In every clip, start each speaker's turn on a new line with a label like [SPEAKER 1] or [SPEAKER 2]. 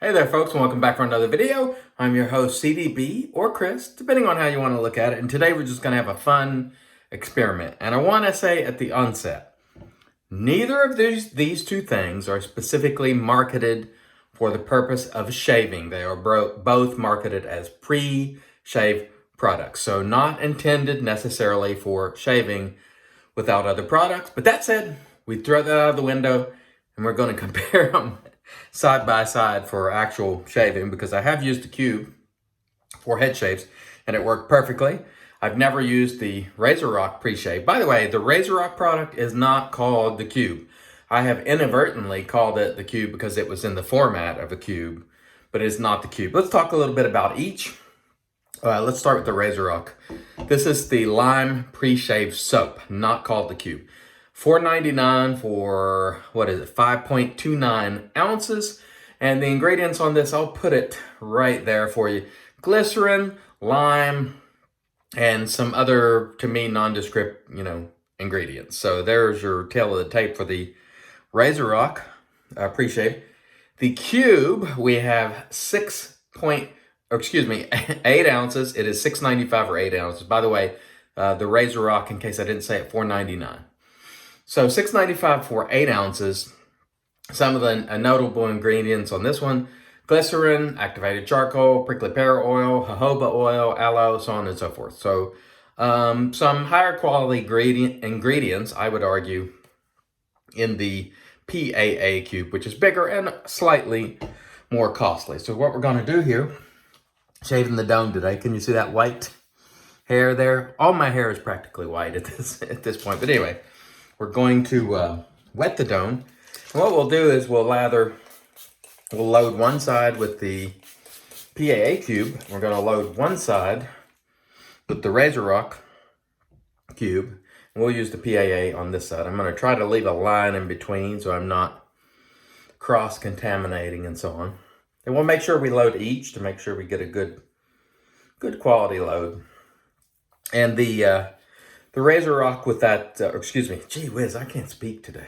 [SPEAKER 1] Hey there folks, and welcome back for another video. I'm your host CDB or Chris, depending on how you want to look at it. And today we're just going to have a fun experiment. And I want to say at the onset, neither of these two things are specifically marketed for the purpose of shaving. They are both marketed as pre-shave products. So not intended necessarily for shaving without other products. But that said, we throw that out of the window and we're going to compare them side by side for actual shaving, because I have used the cube for head shaves and it worked perfectly. I've never used the RazoRock pre-shave. By the way, the RazoRock product is not called the cube. I have inadvertently called it the cube because it was in the format of a cube, but it is not the cube. Let's talk a little bit about each. Let's start with the RazoRock. This is the lime pre-shave soap, not called the cube. $4.99 for, 5.29 ounces. And the ingredients on this, I'll put it right there for you. Glycerin, lime, and some other, to me, nondescript, ingredients. So there's your tail of the tape for the RazoRock pre-shave. The cube, we have 8 ounces. It is $6.95 for 8 ounces. By the way, the RazoRock, in case I didn't say it, $4.99. So $6.95 for 8 ounces. Some of the notable ingredients on this one: glycerin, activated charcoal, prickly pear oil, jojoba oil, aloe, so on and so forth. So some higher quality ingredients, I would argue, in the PAA cube, which is bigger and slightly more costly. So what we're going to do here, shaving the dome today. Can you see that white hair there? All my hair is practically white at this point. But anyway, we're going to wet the dome. And what we'll do is we'll load one side with the PAA cube. We're going to load one side with the RazoRock cube. And we'll use the PAA on this side. I'm going to try to leave a line in between so I'm not cross-contaminating and so on. And we'll make sure we load each to make sure we get a good quality load. And the RazoRock with that, gee whiz, I can't speak today.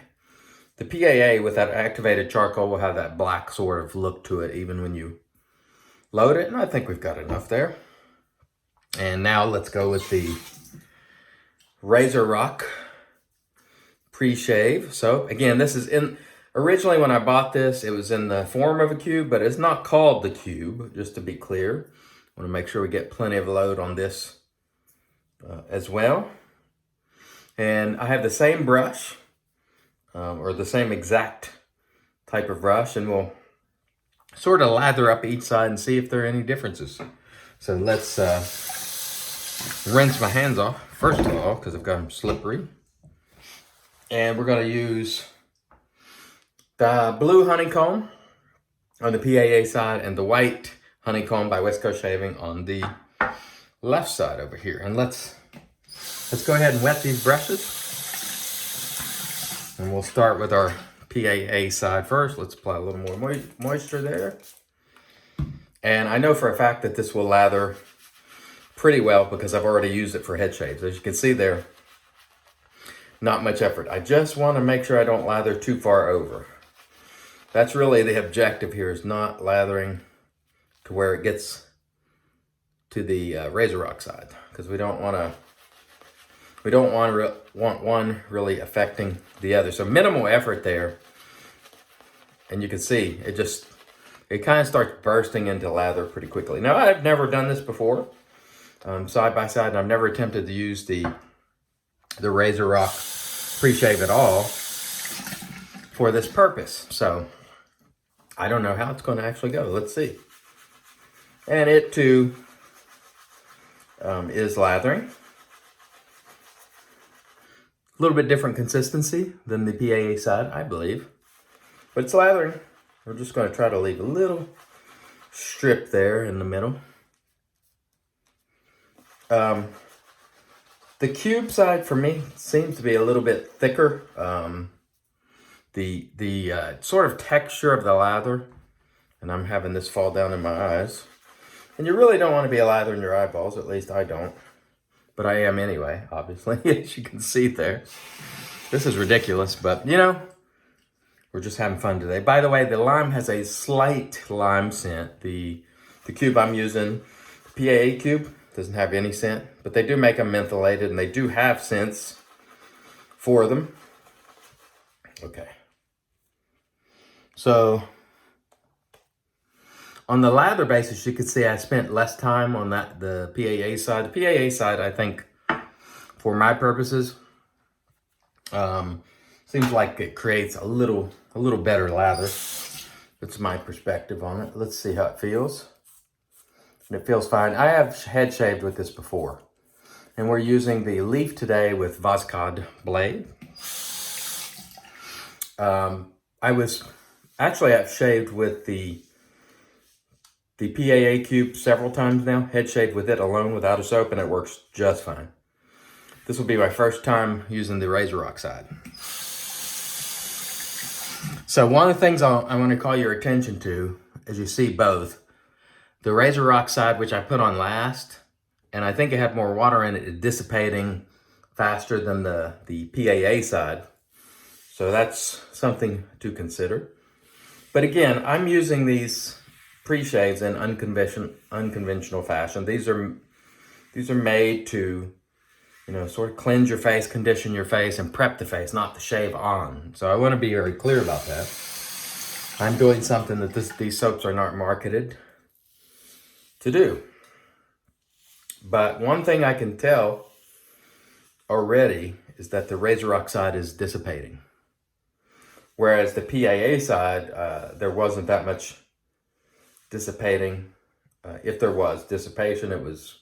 [SPEAKER 1] The PAA with that activated charcoal will have that black sort of look to it even when you load it. And I think we've got enough there. And now let's go with the RazoRock pre-shave. So again, this is originally when I bought this, it was in the form of a cube, but it's not called the cube, just to be clear. I want to make sure we get plenty of load on this as well. And I have the same brush, or the same exact type of brush, and we'll sort of lather up each side and see if there are any differences. So let's rinse my hands off, first of all, because I've got them slippery. And we're going to use the blue honeycomb on the PAA side and the white honeycomb by West Coast Shaving on the left side over here. And let's go ahead and wet these brushes. And we'll start with our PAA side first. Let's apply a little more moisture there. And I know for a fact that this will lather pretty well because I've already used it for head shaves. As you can see there, not much effort. I just want to make sure I don't lather too far over. That's really the objective here, is not lathering to where it gets to the RazoRock side, because we don't want one really affecting the other. So minimal effort there. And you can see it kind of starts bursting into lather pretty quickly. Now, I've never done this before, side by side, and I've never attempted to use the RazoRock pre-shave at all for this purpose. So I don't know how it's going to actually go. Let's see. And it too is lathering. A little bit different consistency than the PAA side, I believe. But it's lathering. We're just going to try to leave a little strip there in the middle. The cube side for me seems to be a little bit thicker. The sort of texture of the lather, and I'm having this fall down in my eyes. And you really don't want to be lathering your eyeballs, at least I don't. But I am anyway, obviously, as you can see there. This is ridiculous, but, we're we're just having fun today. By the way, the lime has a slight lime scent. The cube I'm using, the PAA cube, doesn't have any scent, but they do make them mentholated and they do have scents for them. Okay. So on the lather basis, you can see I spent less time on the PAA side. The PAA side, I think, for my purposes, seems like it creates a little better lather. That's my perspective on it. Let's see how it feels. And it feels fine. I have head shaved with this before. And we're using the leaf today with Voskhod blade. I've shaved with the PAA cube several times now. Head shaved with it alone without a soap, and it works just fine. This will be my first time using the RazoRock side. So one of the things I want to call your attention to, as you see both, the RazoRock side, which I put on last, and I think it had more water in it, is dissipating faster than the PAA side. So that's something to consider. But again, I'm using these pre-shaves in unconventional fashion. These are made to, sort of cleanse your face, condition your face, and prep the face, not to shave on. So I want to be very clear about that. I'm doing something that these soaps are not marketed to do. But one thing I can tell already is that the RazoRock side is dissipating. Whereas the PAA side, there wasn't that much dissipating. If there was dissipation, it was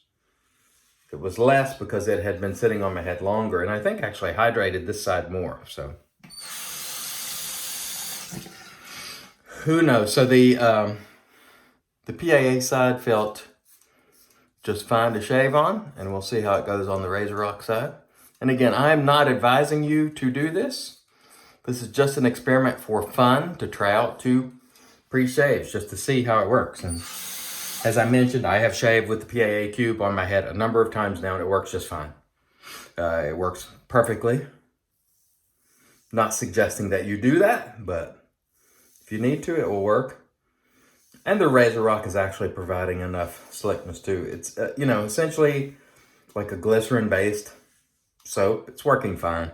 [SPEAKER 1] less because it had been sitting on my head longer, and I think actually hydrated this side more. So who knows? So the PAA side felt just fine to shave on, and we'll see how it goes on the RazoRock side. And again, I'm not advising you to do this. This is just an experiment for fun, to try out 2 pre-shaves just to see how it works. And as I mentioned, I have shaved with the PAA cube on my head a number of times now, and it works just fine. It works perfectly. Not suggesting that you do that, but if you need to, it will work. And the RazoRock is actually providing enough slickness too. It's, essentially like a glycerin-based soap. It's working fine.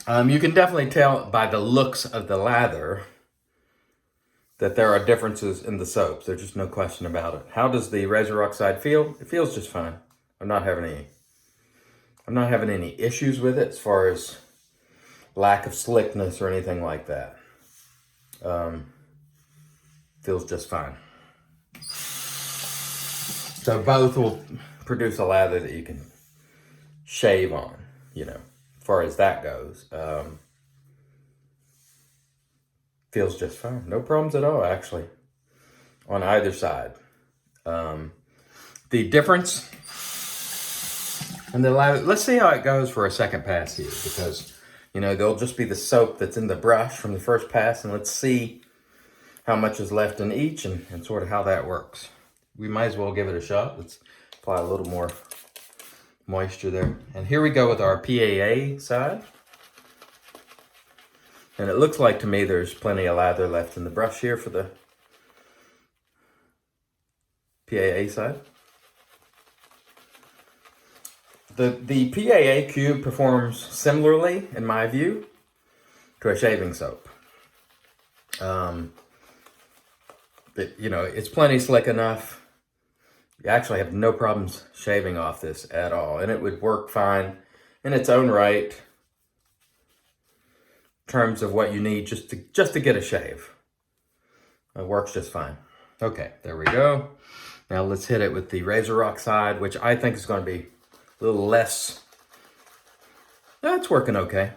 [SPEAKER 1] You can definitely tell by the looks of the lather that there are differences in the soaps. There's just no question about it. How does the RazoRock side feel? It feels just fine. I'm not having any issues with it as far as lack of slickness or anything like that. Feels just fine. So both will produce a lather that you can shave on, as far as that goes. Feels just fine. No problems at all, actually, on either side. The difference in the lather, let's see how it goes for a second pass here, because, there'll just be the soap that's in the brush from the first pass, and let's see how much is left in each and sort of how that works. We might as well give it a shot. Let's apply a little more moisture there. And here we go with our PAA side. And it looks like to me there's plenty of lather left in the brush here for the PAA side. The PAA cube performs similarly, in my view, to a shaving soap. It's plenty slick enough. You actually have no problems shaving off this at all. And it would work fine in its own right in terms of what you need just to get a shave. It works just fine. Okay, there we go. Now let's hit it with the RazoRock side, which I think is going to be a little less. It's working okay.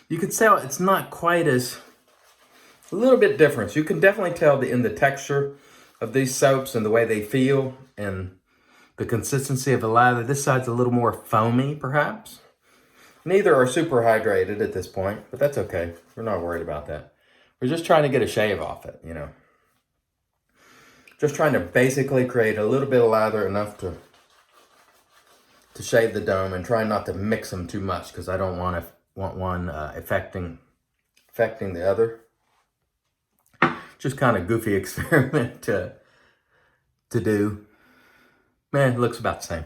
[SPEAKER 1] You can tell it's not quite as, a little bit different. You can definitely tell in the texture of these soaps and the way they feel and the consistency of the lather. This side's a little more foamy, perhaps. Neither are super hydrated at this point, but that's okay. We're not worried about that. We're just trying to get a shave off it, Just trying to basically create a little bit of lather, enough to shave the dome, and try not to mix them too much because I don't want one affecting affecting the other. Just kind of goofy experiment to do. Man, it looks about the same.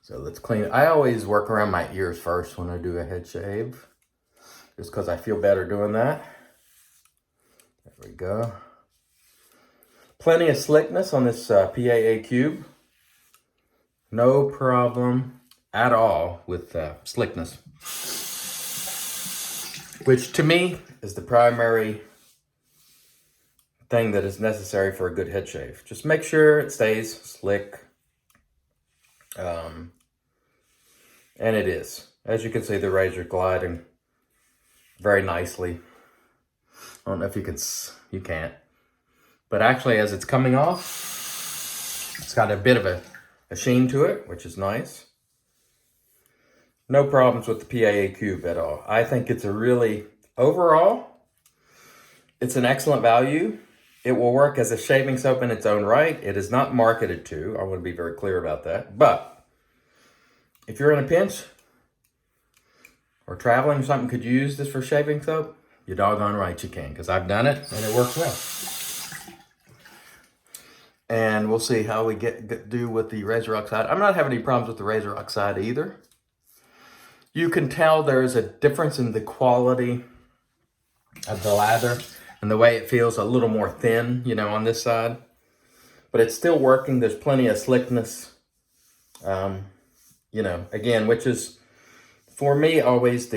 [SPEAKER 1] So let's clean it. I always work around my ears first when I do a head shave, just because I feel better doing that. There we go. Plenty of slickness on this PAA cube. No problem at all with slickness, which to me is the primary thing that is necessary for a good head shave. Just make sure it stays slick. And it is. As you can see, the razor gliding very nicely. I don't know if you can't. But actually, as it's coming off, it's got a bit of a sheen to it, which is nice. No problems with the PAA cube at all. I think it's overall, it's an excellent value. It will work as a shaving soap in its own right. It is not marketed to. I want to be very clear about that. But if you're in a pinch or traveling or something, could you use this for shaving soap? You're doggone right you can, because I've done it and it works well. And we'll see how we do with the RazoRock side. I'm not having any problems with the RazoRock side either. You can tell there's a difference in the quality of the lather and the way it feels a little more thin, on this side. But it's still working. There's plenty of slickness, again, which is, for me, always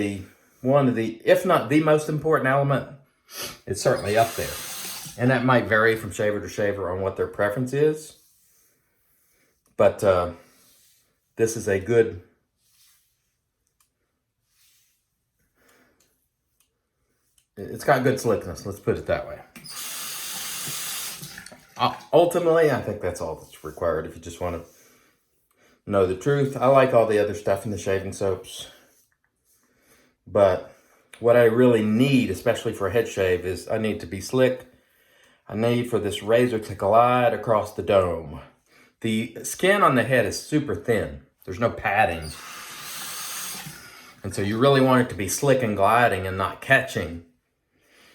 [SPEAKER 1] one of the, if not the most important element. It's certainly up there. And that might vary from shaver to shaver on what their preference is. But this is a good, it's got good slickness, let's put it that way. Ultimately, I think that's all that's required if you just want to know the truth. I like all the other stuff in the shaving soaps. But what I really need, especially for a head shave, is I need to be slick. I need for this razor to glide across the dome. The skin on the head is super thin. There's no padding. And so you really want it to be slick and gliding and not catching.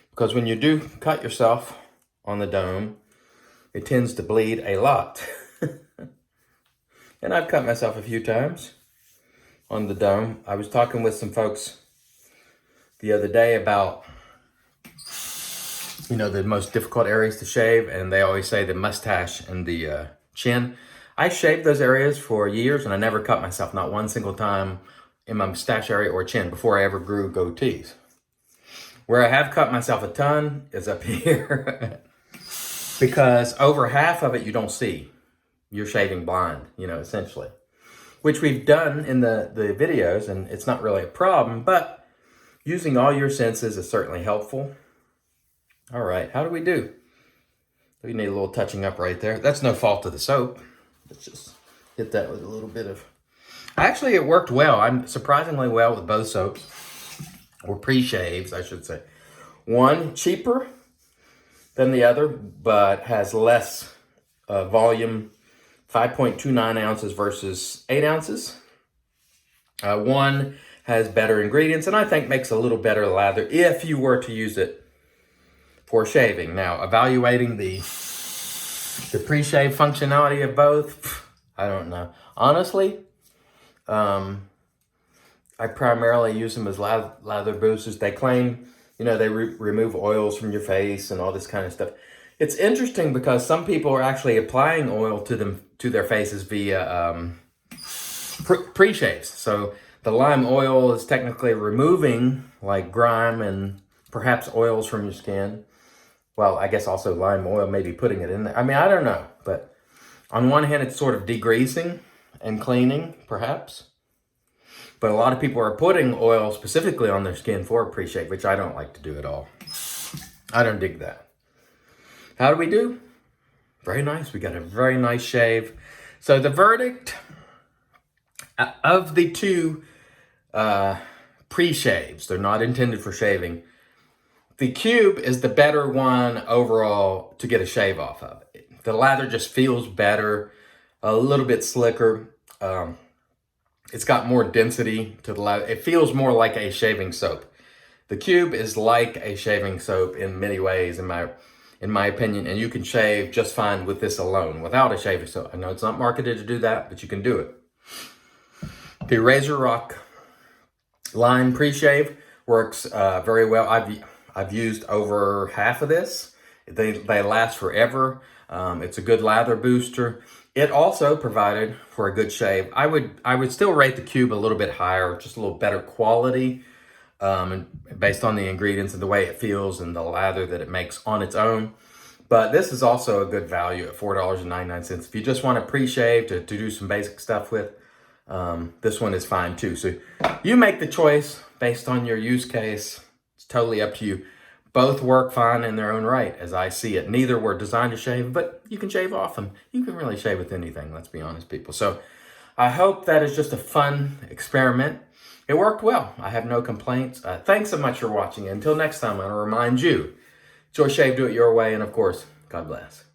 [SPEAKER 1] Because when you do cut yourself on the dome, it tends to bleed a lot. And I've cut myself a few times on the dome. I was talking with some folks the other day about, the most difficult areas to shave, and they always say the mustache and the chin. I shaved those areas for years, and I never cut myself, not one single time, in my mustache area or chin before I ever grew goatees. Where I have cut myself a ton is up here, because over half of it you don't see. You're shaving blind, essentially, which we've done in the videos, and it's not really a problem, but using all your senses is certainly helpful. All right, how do we do? We need a little touching up right there. That's no fault of the soap. Let's just hit that with a little bit of... Actually, it worked well. I'm surprisingly well with both soaps, or pre-shaves, I should say. One cheaper than the other, but has less volume, 5.29 ounces versus 8 ounces. One has better ingredients, and I think makes a little better lather if you were to use it for shaving. Now, evaluating the pre-shave functionality of both, I don't know. Honestly, I primarily use them as lather boosters. They claim, they remove oils from your face and all this kind of stuff. It's interesting because some people are actually applying oil to their faces via pre-shaves. So the lime oil is technically removing like grime and perhaps oils from your skin. Well, I guess also lime oil, maybe putting it in there. I mean, I don't know. But on one hand, it's sort of degreasing and cleaning, perhaps. But a lot of people are putting oil specifically on their skin for a pre-shave, which I don't like to do at all. I don't dig that. How do we do? Very nice. We got a very nice shave. So the verdict of the two pre-shaves, they're not intended for shaving. The cube is the better one overall to get a shave off of. The lather just feels better, a little bit slicker. It's got more density to the lather. It feels more like a shaving soap. The Cube is like a shaving soap in many ways, in my opinion, and you can shave just fine with this alone, without a shaving soap. I know it's not marketed to do that, but you can do it. The RazoRock line pre-shave works very well. I've used over half of this. They last forever. It's a good lather booster. It also provided for a good shave. I would still rate the Cube a little bit higher, just a little better quality, and based on the ingredients and the way it feels and the lather that it makes on its own. But this is also a good value at $4.99. If you just want a pre-shave to do some basic stuff with, this one is fine too. So you make the choice based on your use case. It's totally up to you. Both work fine in their own right, as I see it. Neither were designed to shave, but you can shave off them. You can really shave with anything, let's be honest, people. So I hope that is just a fun experiment. It worked well. I have no complaints. Thanks so much for watching. Until next time, I want to remind you, enjoy shave, do it your way, and of course, God bless.